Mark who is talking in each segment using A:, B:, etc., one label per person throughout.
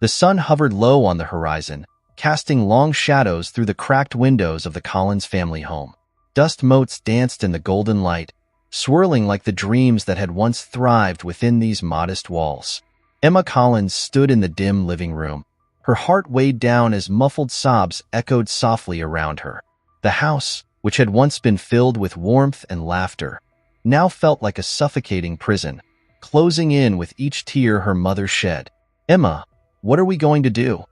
A: The sun hovered low on the horizon, casting long shadows through the cracked windows of the Collins family home. Dust motes danced in the golden light, swirling like the dreams that had once thrived within these modest walls. Emma Collins stood in the dim living room, her heart weighed down as muffled sobs echoed softly around her. The house, which had once been filled with warmth and laughter, now felt like a suffocating prison, closing in with each tear her mother shed. "Emma, what are we going to do?"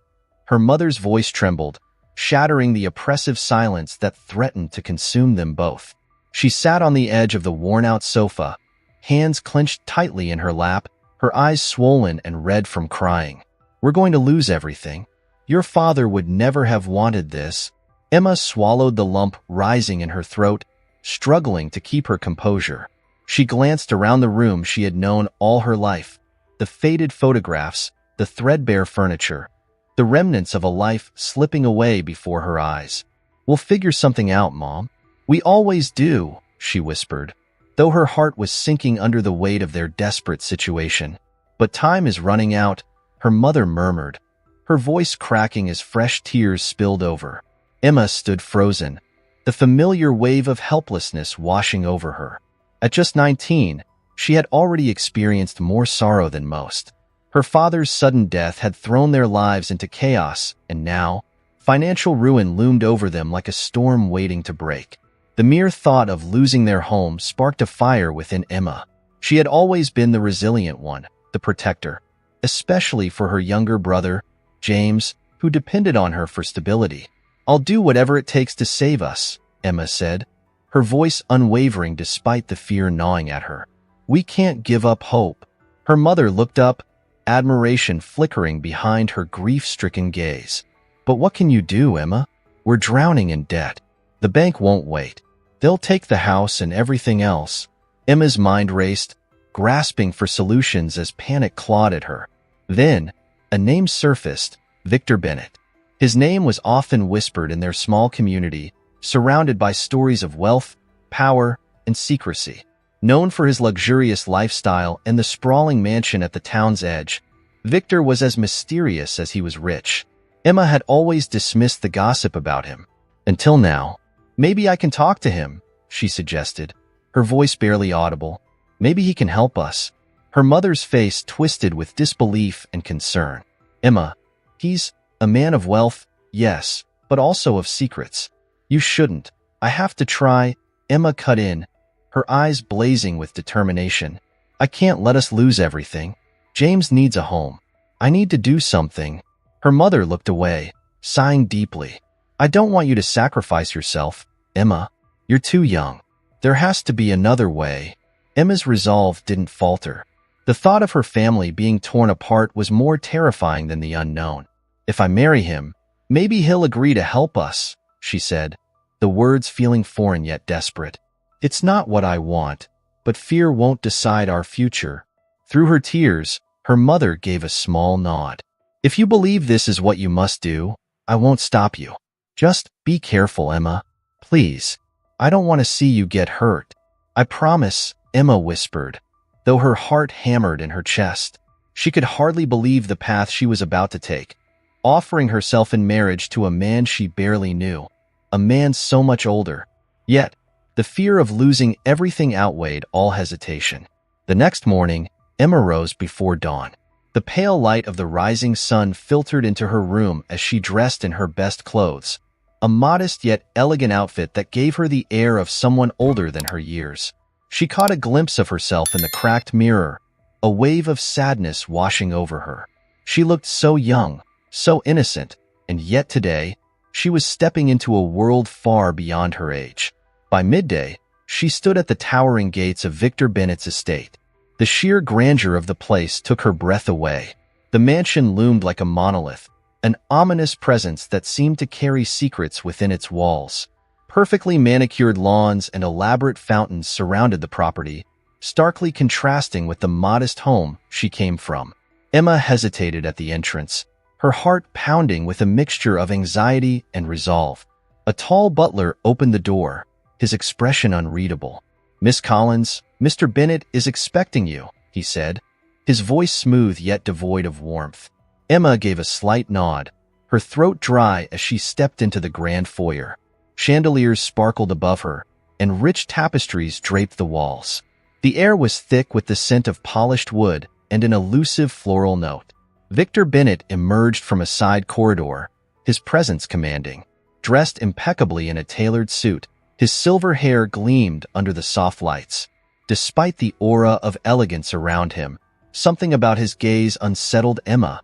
A: Her mother's voice trembled, shattering the oppressive silence that threatened to consume them both. She sat on the edge of the worn-out sofa, hands clenched tightly in her lap, her eyes swollen and red from crying. "We're going to lose everything. Your father would never have wanted this." Emma swallowed the lump rising in her throat, struggling to keep her composure. She glanced around the room she had known all her life, the faded photographs, the threadbare furniture, the remnants of a life slipping away before her eyes. "We'll figure something out, Mom. We always do," she whispered, though her heart was sinking under the weight of their desperate situation. "But time is running out," her mother murmured, her voice cracking as fresh tears spilled over. Emma stood frozen, the familiar wave of helplessness washing over her. At just 19, she had already experienced more sorrow than most. Her father's sudden death had thrown their lives into chaos, and now, financial ruin loomed over them like a storm waiting to break. The mere thought of losing their home sparked a fire within Emma. She had always been the resilient one, the protector, especially for her younger brother, James, who depended on her for stability. "I'll do whatever it takes to save us," Emma said, her voice unwavering despite the fear gnawing at her. "We can't give up hope." Her mother looked up, admiration flickering behind her grief-stricken gaze. "But what can you do, Emma? We're drowning in debt. The bank won't wait. They'll take the house and everything else." Emma's mind raced, grasping for solutions as panic clawed at her. Then, a name surfaced: Victor Bennett. His name was often whispered in their small community, surrounded by stories of wealth, power, and secrecy. Known for his luxurious lifestyle and the sprawling mansion at the town's edge, Victor was as mysterious as he was rich. Emma had always dismissed the gossip about him. Until now. "Maybe I can talk to him," she suggested, her voice barely audible. "Maybe he can help us." Her mother's face twisted with disbelief and concern. "Emma, he's a man of wealth, yes, but also of secrets. You shouldn't. I have to try." Emma cut in, her eyes blazing with determination. "I can't let us lose everything. James needs a home. I need to do something." Her mother looked away, sighing deeply. "I don't want you to sacrifice yourself, Emma. You're too young. There has to be another way." Emma's resolve didn't falter. The thought of her family being torn apart was more terrifying than the unknown. "If I marry him, maybe he'll agree to help us," she said, the words feeling foreign yet desperate. "It's not what I want, but fear won't decide our future." Through her tears, her mother gave a small nod. "If you believe this is what you must do, I won't stop you. Just be careful, Emma. Please. I don't want to see you get hurt." "I promise," Emma whispered, though her heart hammered in her chest. She could hardly believe the path she was about to take, offering herself in marriage to a man she barely knew, a man so much older. Yet, the fear of losing everything outweighed all hesitation. The next morning, Emma rose before dawn. The pale light of the rising sun filtered into her room as she dressed in her best clothes, a modest yet elegant outfit that gave her the air of someone older than her years. She caught a glimpse of herself in the cracked mirror, a wave of sadness washing over her. She looked so young, so innocent, and yet today, she was stepping into a world far beyond her age. By midday, she stood at the towering gates of Victor Bennett's estate. The sheer grandeur of the place took her breath away. The mansion loomed like a monolith, an ominous presence that seemed to carry secrets within its walls. Perfectly manicured lawns and elaborate fountains surrounded the property, starkly contrasting with the modest home she came from. Emma hesitated at the entrance, her heart pounding with a mixture of anxiety and resolve. A tall butler opened the door, his expression unreadable. "Miss Collins, Mr. Bennett is expecting you," he said, his voice smooth yet devoid of warmth. Emma gave a slight nod, her throat dry as she stepped into the grand foyer. Chandeliers sparkled above her, and rich tapestries draped the walls. The air was thick with the scent of polished wood and an elusive floral note. Victor Bennett emerged from a side corridor, his presence commanding. Dressed impeccably in a tailored suit, his silver hair gleamed under the soft lights. Despite the aura of elegance around him, something about his gaze unsettled Emma,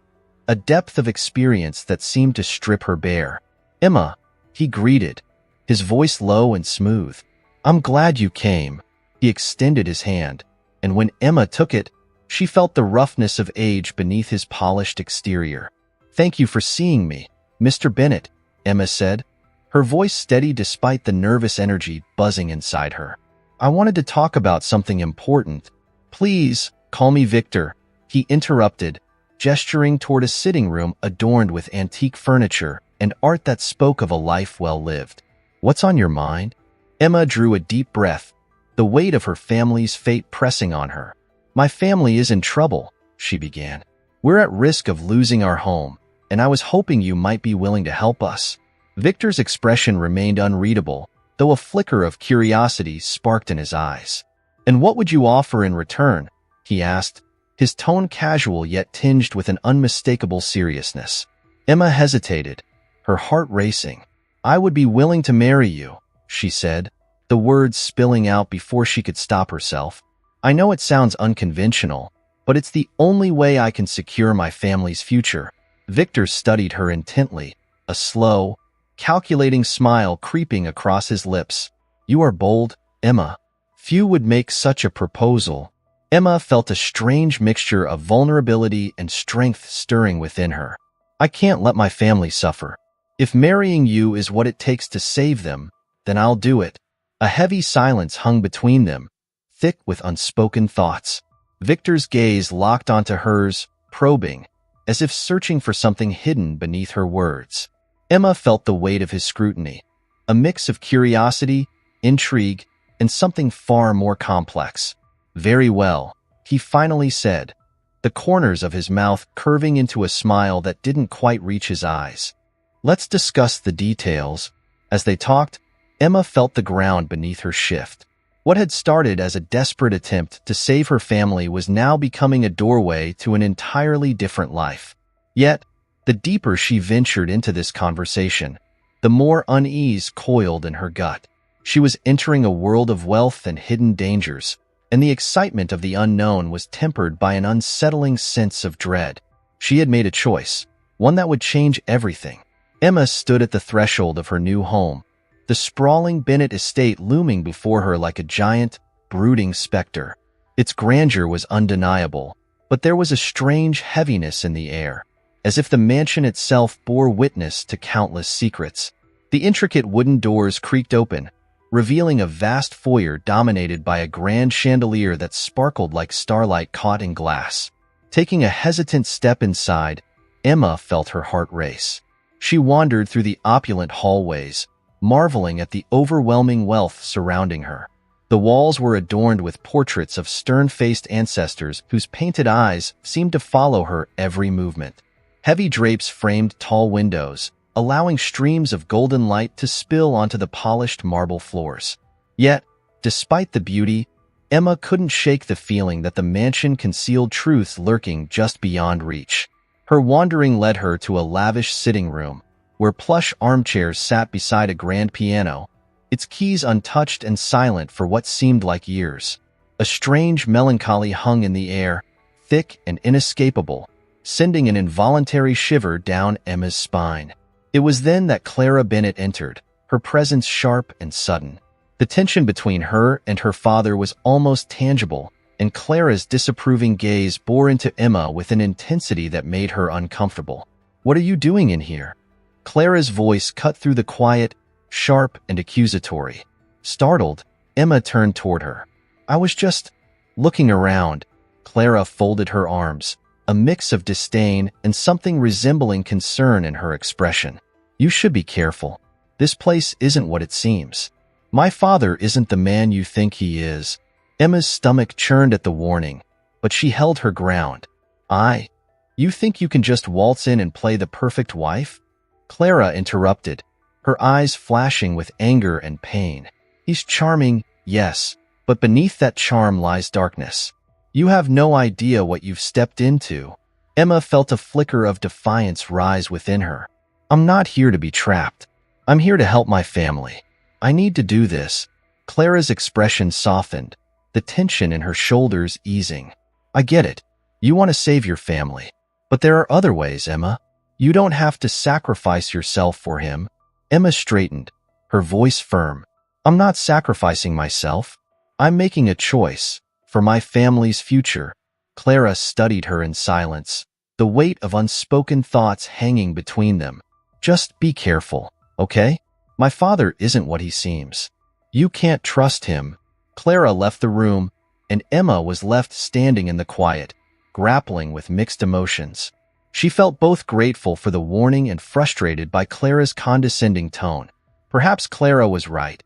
A: a depth of experience that seemed to strip her bare. "Emma," he greeted, his voice low and smooth. "I'm glad you came." He extended his hand, and when Emma took it, she felt the roughness of age beneath his polished exterior. "Thank you for seeing me, Mr. Bennett," Emma said, her voice steady despite the nervous energy buzzing inside her. "I wanted to talk about something important." "Please, call me Victor," he interrupted, gesturing toward a sitting room adorned with antique furniture and art that spoke of a life well lived. "What's on your mind?" Emma drew a deep breath, the weight of her family's fate pressing on her. "My family is in trouble," she began. "We're at risk of losing our home, and I was hoping you might be willing to help us." Victor's expression remained unreadable, though a flicker of curiosity sparked in his eyes. "And what would you offer in return?" he asked, his tone casual yet tinged with an unmistakable seriousness. Emma hesitated, her heart racing. "I would be willing to marry you," she said, the words spilling out before she could stop herself. "I know it sounds unconventional, but it's the only way I can secure my family's future." Victor studied her intently, a slow, calculating smile creeping across his lips. "You are bold, Emma. Few would make such a proposal." Emma felt a strange mixture of vulnerability and strength stirring within her. "I can't let my family suffer. If marrying you is what it takes to save them, then I'll do it." A heavy silence hung between them, thick with unspoken thoughts. Victor's gaze locked onto hers, probing, as if searching for something hidden beneath her words. Emma felt the weight of his scrutiny, a mix of curiosity, intrigue, and something far more complex. "Very well," he finally said, the corners of his mouth curving into a smile that didn't quite reach his eyes. "Let's discuss the details." As they talked, Emma felt the ground beneath her shift. What had started as a desperate attempt to save her family was now becoming a doorway to an entirely different life. Yet, the deeper she ventured into this conversation, the more unease coiled in her gut. She was entering a world of wealth and hidden dangers, and the excitement of the unknown was tempered by an unsettling sense of dread. She had made a choice, one that would change everything. Emma stood at the threshold of her new home, the sprawling Bennett estate looming before her like a giant, brooding specter. Its grandeur was undeniable, but there was a strange heaviness in the air, as if the mansion itself bore witness to countless secrets. The intricate wooden doors creaked open, revealing a vast foyer dominated by a grand chandelier that sparkled like starlight caught in glass. Taking a hesitant step inside, Emma felt her heart race. She wandered through the opulent hallways, marveling at the overwhelming wealth surrounding her. The walls were adorned with portraits of stern-faced ancestors whose painted eyes seemed to follow her every movement. Heavy drapes framed tall windows, allowing streams of golden light to spill onto the polished marble floors. Yet, despite the beauty, Emma couldn't shake the feeling that the mansion concealed truths lurking just beyond reach. Her wandering led her to a lavish sitting room, where plush armchairs sat beside a grand piano, its keys untouched and silent for what seemed like years. A strange melancholy hung in the air, thick and inescapable, sending an involuntary shiver down Emma's spine. It was then that Clara Bennett entered, her presence sharp and sudden. The tension between her and her father was almost tangible, and Clara's disapproving gaze bore into Emma with an intensity that made her uncomfortable. "What are you doing in here?" Clara's voice cut through the quiet, sharp and accusatory. Startled, Emma turned toward her. "I was just looking around." Clara folded her arms, a mix of disdain and something resembling concern in her expression. "You should be careful. This place isn't what it seems. My father isn't the man you think he is." Emma's stomach churned at the warning, but she held her ground. You think you can just waltz in and play the perfect wife? Clara interrupted, her eyes flashing with anger and pain. He's charming, yes, but beneath that charm lies darkness. You have no idea what you've stepped into. Emma felt a flicker of defiance rise within her. I'm not here to be trapped. I'm here to help my family. I need to do this. Clara's expression softened, the tension in her shoulders easing. I get it. You want to save your family. But there are other ways, Emma. You don't have to sacrifice yourself for him. Emma straightened, her voice firm. I'm not sacrificing myself. I'm making a choice for my family's future. Clara studied her in silence, the weight of unspoken thoughts hanging between them. Just be careful, okay? My father isn't what he seems. You can't trust him. Clara left the room, and Emma was left standing in the quiet, grappling with mixed emotions. She felt both grateful for the warning and frustrated by Clara's condescending tone. Perhaps Clara was right.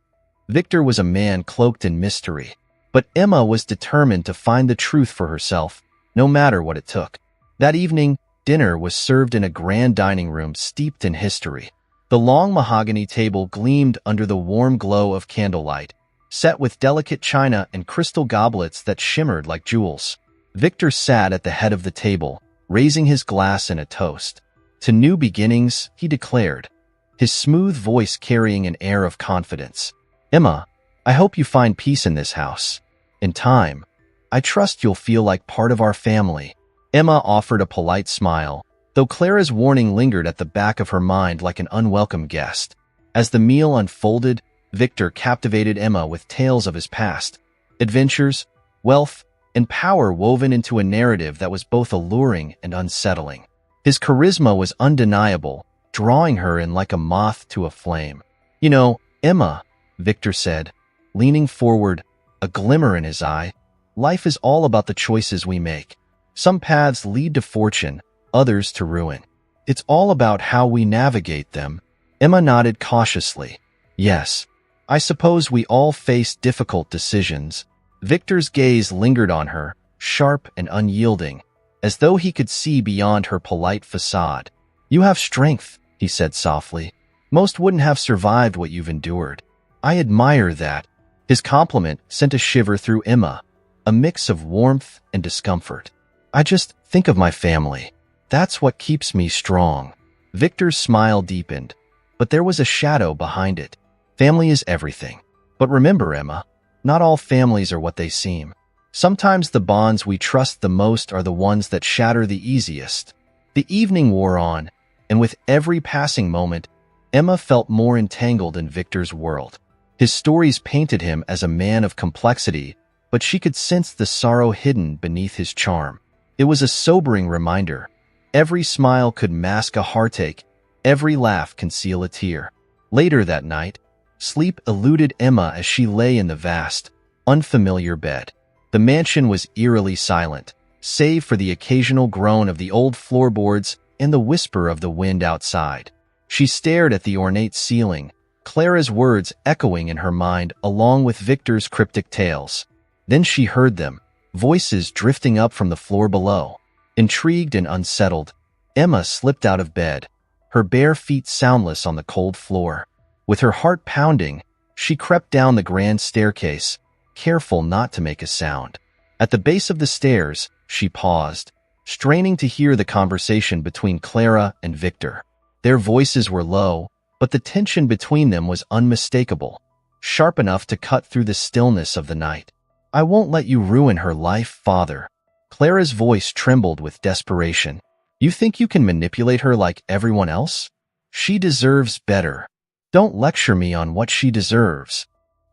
A: Victor was a man cloaked in mystery, but Emma was determined to find the truth for herself, no matter what it took. That evening, dinner was served in a grand dining room steeped in history. The long mahogany table gleamed under the warm glow of candlelight, set with delicate china and crystal goblets that shimmered like jewels. Victor sat at the head of the table, raising his glass in a toast. To new beginnings, he declared, his smooth voice carrying an air of confidence. Emma, I hope you find peace in this house. In time, I trust you'll feel like part of our family. Emma offered a polite smile, though Clara's warning lingered at the back of her mind like an unwelcome guest. As the meal unfolded, Victor captivated Emma with tales of his past, adventures, wealth, and power woven into a narrative that was both alluring and unsettling. His charisma was undeniable, drawing her in like a moth to a flame. You know, Emma, Victor said, leaning forward, a glimmer in his eye, life is all about the choices we make. Some paths lead to fortune, others to ruin. It's all about how we navigate them. Emma nodded cautiously. Yes, I suppose we all face difficult decisions. Victor's gaze lingered on her, sharp and unyielding, as though he could see beyond her polite facade. You have strength, he said softly. Most wouldn't have survived what you've endured. I admire that. His compliment sent a shiver through Emma, a mix of warmth and discomfort. I just think of my family. That's what keeps me strong. Victor's smile deepened, but there was a shadow behind it. Family is everything. But remember, Emma, not all families are what they seem. Sometimes the bonds we trust the most are the ones that shatter the easiest. The evening wore on, and with every passing moment, Emma felt more entangled in Victor's world. His stories painted him as a man of complexity, but she could sense the sorrow hidden beneath his charm. It was a sobering reminder. Every smile could mask a heartache, every laugh conceal a tear. Later that night, sleep eluded Emma as she lay in the vast, unfamiliar bed. The mansion was eerily silent, save for the occasional groan of the old floorboards and the whisper of the wind outside. She stared at the ornate ceiling, Clara's words echoing in her mind along with Victor's cryptic tales. Then she heard them, voices drifting up from the floor below. Intrigued and unsettled, Emma slipped out of bed, her bare feet soundless on the cold floor. With her heart pounding, she crept down the grand staircase, careful not to make a sound. At the base of the stairs, she paused, straining to hear the conversation between Clara and Victor. Their voices were low, but the tension between them was unmistakable, sharp enough to cut through the stillness of the night. I won't let you ruin her life, Father. Clara's voice trembled with desperation. You think you can manipulate her like everyone else? She deserves better. Don't lecture me on what she deserves.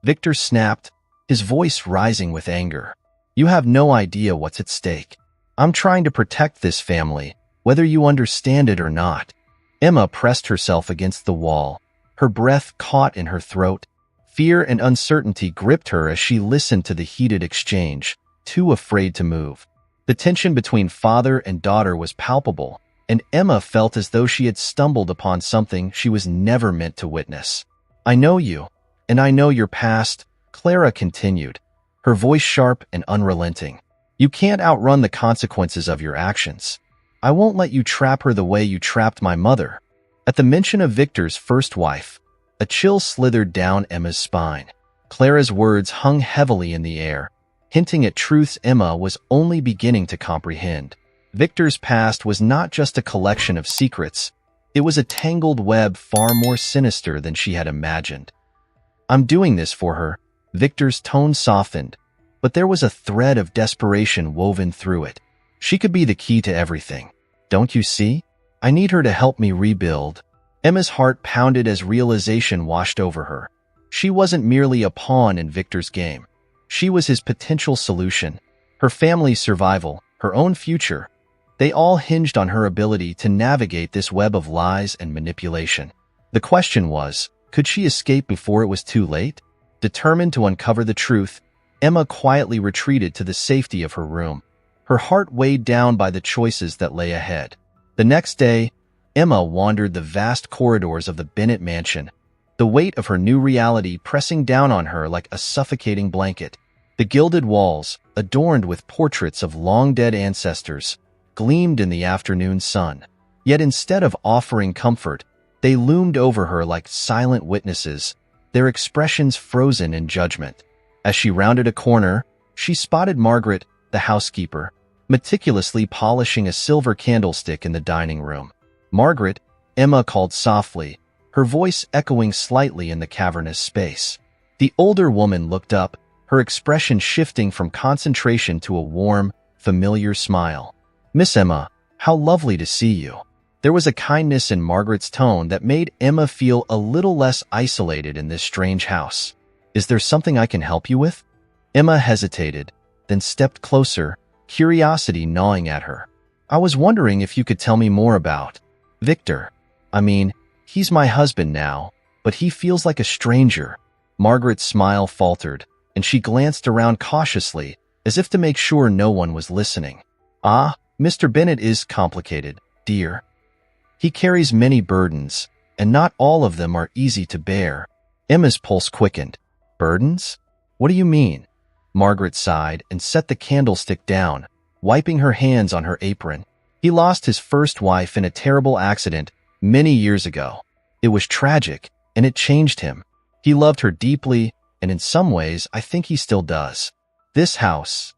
A: Victor snapped, his voice rising with anger. You have no idea what's at stake. I'm trying to protect this family, whether you understand it or not. Emma pressed herself against the wall, her breath caught in her throat. Fear and uncertainty gripped her as she listened to the heated exchange, too afraid to move. The tension between father and daughter was palpable, and Emma felt as though she had stumbled upon something she was never meant to witness. I know you, and I know your past, Clara continued, her voice sharp and unrelenting. You can't outrun the consequences of your actions. I won't let you trap her the way you trapped my mother." At the mention of Victor's first wife, a chill slithered down Emma's spine. Clara's words hung heavily in the air, hinting at truths Emma was only beginning to comprehend. Victor's past was not just a collection of secrets. It was a tangled web far more sinister than she had imagined. "I'm doing this for her." Victor's tone softened, but there was a thread of desperation woven through it. "She could be the key to everything. Don't you see? I need her to help me rebuild." Emma's heart pounded as realization washed over her. She wasn't merely a pawn in Victor's game. She was his potential solution. Her family's survival, her own future. They all hinged on her ability to navigate this web of lies and manipulation. The question was, could she escape before it was too late? Determined to uncover the truth, Emma quietly retreated to the safety of her room, her heart weighed down by the choices that lay ahead. The next day, Emma wandered the vast corridors of the Bennett mansion, the weight of her new reality pressing down on her like a suffocating blanket. The gilded walls, adorned with portraits of long-dead ancestors, gleamed in the afternoon sun. Yet instead of offering comfort, they loomed over her like silent witnesses, their expressions frozen in judgment. As she rounded a corner, she spotted Margaret, the housekeeper, meticulously polishing a silver candlestick in the dining room. "Margaret," Emma called softly, her voice echoing slightly in the cavernous space. The older woman looked up, her expression shifting from concentration to a warm, familiar smile. "Miss Emma, how lovely to see you." There was a kindness in Margaret's tone that made Emma feel a little less isolated in this strange house. "Is there something I can help you with?" Emma hesitated, then stepped closer, curiosity gnawing at her. "I was wondering if you could tell me more about Victor. I mean, he's my husband now, but he feels like a stranger." Margaret's smile faltered, and she glanced around cautiously, as if to make sure no one was listening. "Ah, Mr. Bennett is complicated, dear. He carries many burdens, and not all of them are easy to bear." Emma's pulse quickened. "Burdens? What do you mean?" Margaret sighed and set the candlestick down, wiping her hands on her apron. "He lost his first wife in a terrible accident many years ago. It was tragic, and it changed him. He loved her deeply, and in some ways, I think he still does. This house,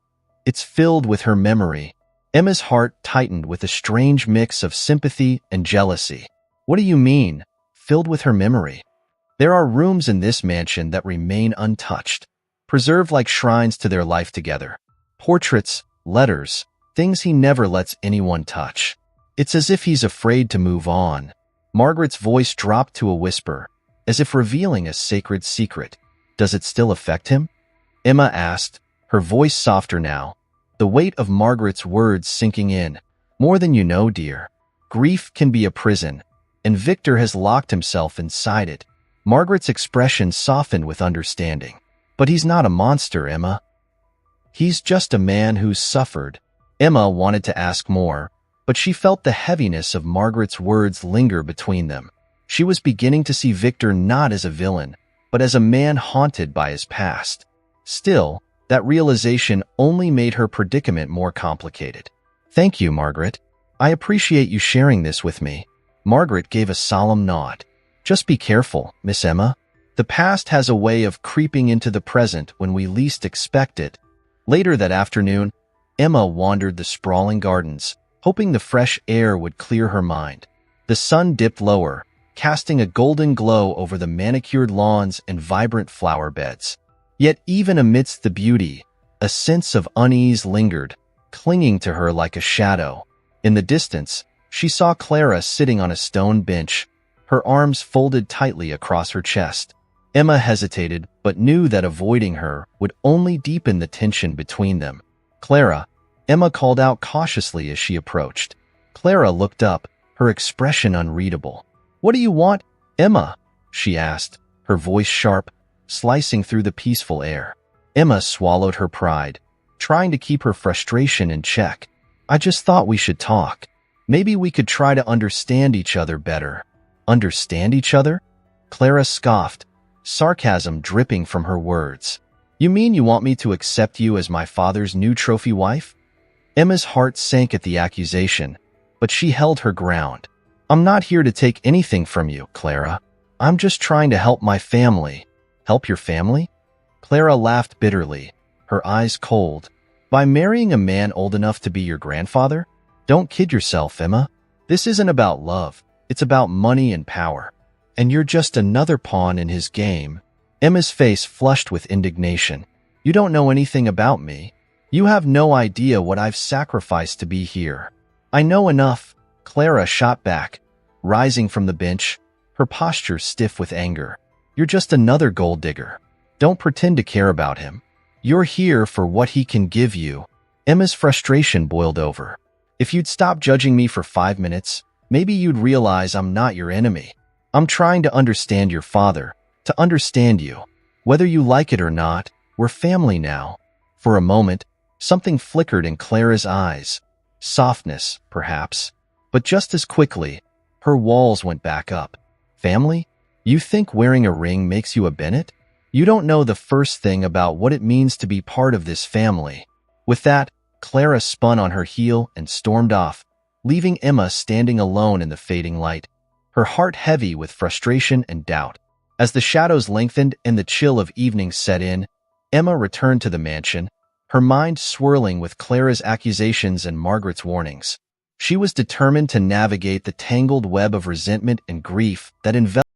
A: it's filled with her memory." Emma's heart tightened with a strange mix of sympathy and jealousy. "What do you mean, filled with her memory?" "There are rooms in this mansion that remain untouched, preserved like shrines to their life together. Portraits, letters, things he never lets anyone touch. It's as if he's afraid to move on." Margaret's voice dropped to a whisper, as if revealing a sacred secret. "Does it still affect him?" Emma asked, her voice softer now, the weight of Margaret's words sinking in. "More than you know, dear. Grief can be a prison, and Victor has locked himself inside it." Margaret's expression softened with understanding. "But he's not a monster, Emma. He's just a man who's suffered." Emma wanted to ask more, but she felt the heaviness of Margaret's words linger between them. She was beginning to see Victor not as a villain, but as a man haunted by his past. Still, that realization only made her predicament more complicated. "Thank you, Margaret. I appreciate you sharing this with me." Margaret gave a solemn nod. "Just be careful, Miss Emma. The past has a way of creeping into the present when we least expect it." Later that afternoon, Emma wandered the sprawling gardens, hoping the fresh air would clear her mind. The sun dipped lower, casting a golden glow over the manicured lawns and vibrant flower beds. Yet even amidst the beauty, a sense of unease lingered, clinging to her like a shadow. In the distance, she saw Clara sitting on a stone bench, her arms folded tightly across her chest. Emma hesitated, but knew that avoiding her would only deepen the tension between them. "Clara," Emma called out cautiously as she approached. Clara looked up, her expression unreadable. "What do you want, Emma?" she asked, her voice sharp, slicing through the peaceful air. Emma swallowed her pride, trying to keep her frustration in check. "I just thought we should talk. Maybe we could try to understand each other better." "Understand each other?" Clara scoffed, sarcasm dripping from her words. "You mean you want me to accept you as my father's new trophy wife?" Emma's heart sank at the accusation, but she held her ground. I'm not here to take anything from you, Clara. I'm just trying to help my family. Help your family? Clara laughed bitterly, her eyes cold. By marrying a man old enough to be your grandfather? Don't kid yourself, Emma. This isn't about love. It's about money and power. And you're just another pawn in his game. Emma's face flushed with indignation. You don't know anything about me. You have no idea what I've sacrificed to be here. I know enough, Clara shot back, rising from the bench, her posture stiff with anger. You're just another gold digger. Don't pretend to care about him. You're here for what he can give you. Emma's frustration boiled over. If you'd stop judging me for 5 minutes, maybe you'd realize I'm not your enemy. I'm trying to understand your father, to understand you. Whether you like it or not, we're family now. For a moment, something flickered in Clara's eyes. Softness, perhaps. But just as quickly, her walls went back up. Family? You think wearing a ring makes you a Bennett? You don't know the first thing about what it means to be part of this family. With that, Clara spun on her heel and stormed off, leaving Emma standing alone in the fading light, her heart heavy with frustration and doubt. As the shadows lengthened and the chill of evening set in, Emma returned to the mansion, her mind swirling with Clara's accusations and Margaret's warnings. She was determined to navigate the tangled web of resentment and grief that enveloped